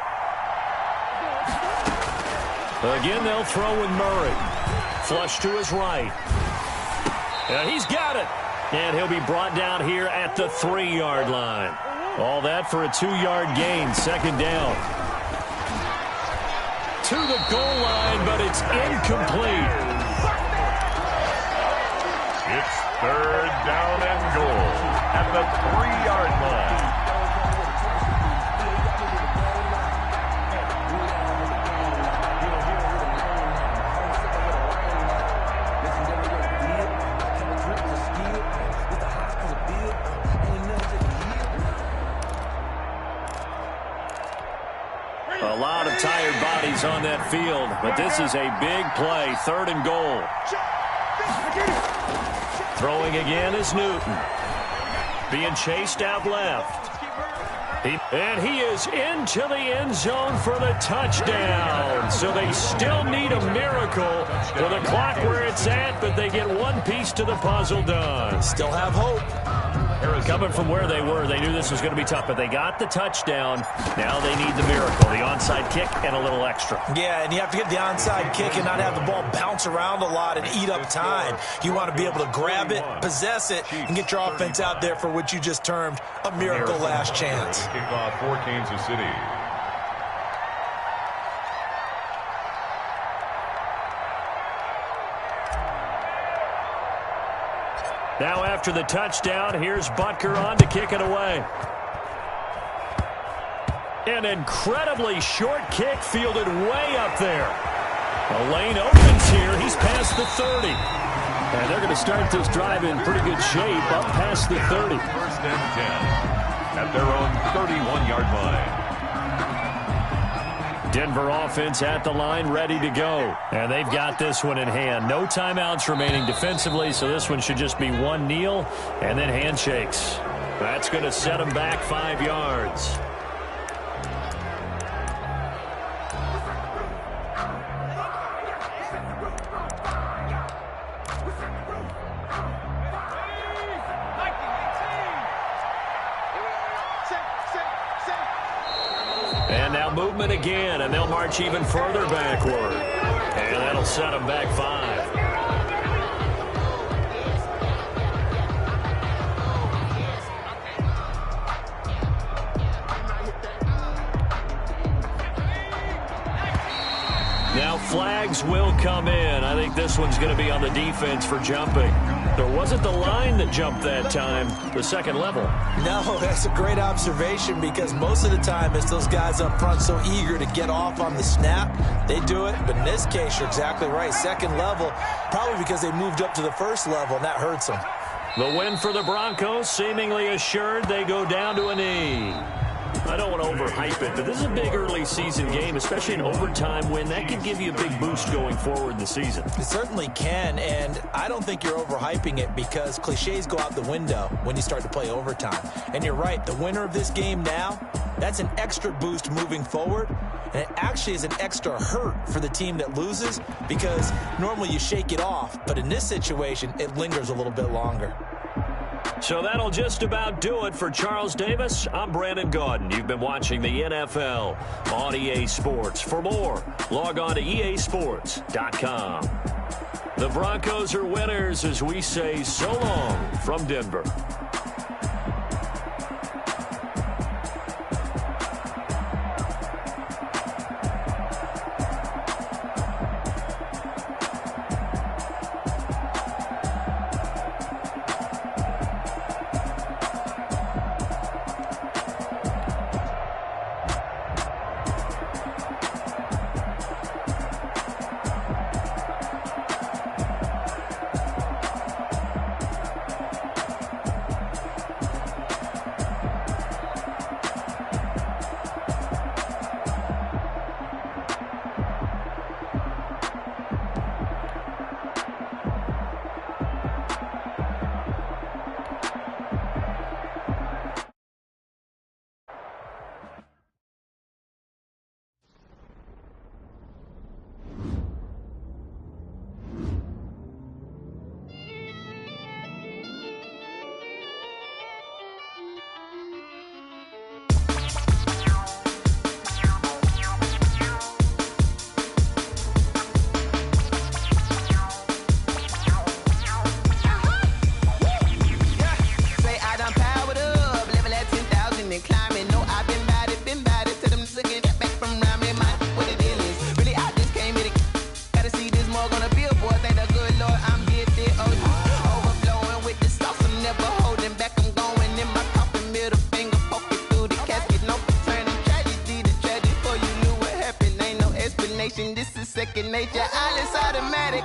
Again, they'll throw with Murray. Flush to his right. And he's got it. And he'll be brought down here at the 3-yard line. All that for a 2-yard gain, 2nd down. To the goal line, but it's incomplete. It's 3rd down and goal at the 3-yard line. is on that field, but this is a big play, 3rd and goal. Throwing again is Newton. Being chased out left. And he is into the end zone for the touchdown. So they still need a miracle with the clock where it's at, but they get one piece to the puzzle done. Still have hope. Coming from where they were, they knew this was going to be tough, but they got the touchdown. Now they need the miracle, the onside kick and a little extra. Yeah, and you have to get the onside kick and not have the ball bounce around a lot and eat up time. You want to be able to grab it, possess it, and get your offense out there for what you just termed a miracle last chance. Kickoff for Kansas City. Now after the touchdown, here's Butker on to kick it away. An incredibly short kick fielded way up there. A lane opens here. He's past the 30. And they're going to start this drive in pretty good shape up past the 30. 1st and 10 at their own 31-yard line. Denver offense at the line, ready to go. And they've got this one in hand. No timeouts remaining defensively, so this one should just be one kneel and then handshakes. That's going to set them back 5 yards. And now movement again, and they'll march even further backward. And that'll set them back 5. Now flags will come in. I think this one's going to be on the defense for jumping. There wasn't the line that jumped that time, the second level. No, that's a great observation because most of the time it's those guys up front so eager to get off on the snap. They do it, but in this case, you're exactly right. Second level, probably because they moved up to the first level, and that hurts them. The win for the Broncos, seemingly assured. They go down to a knee. I don't want to overhype it, but this is a big early season game, especially an overtime win. That could give you a big boost going forward in the season. It certainly can, and I don't think you're overhyping it because cliches go out the window when you start to play overtime. And you're right, the winner of this game now, that's an extra boost moving forward, and it actually is an extra hurt for the team that loses because normally you shake it off, but in this situation, it lingers a little bit longer. So that'll just about do it for Charles Davis. I'm Brandon Gaudin. You've been watching the NFL on EA Sports. For more, log on to easports.com. The Broncos are winners as we say so long from Denver. This is second nature, all is automatic.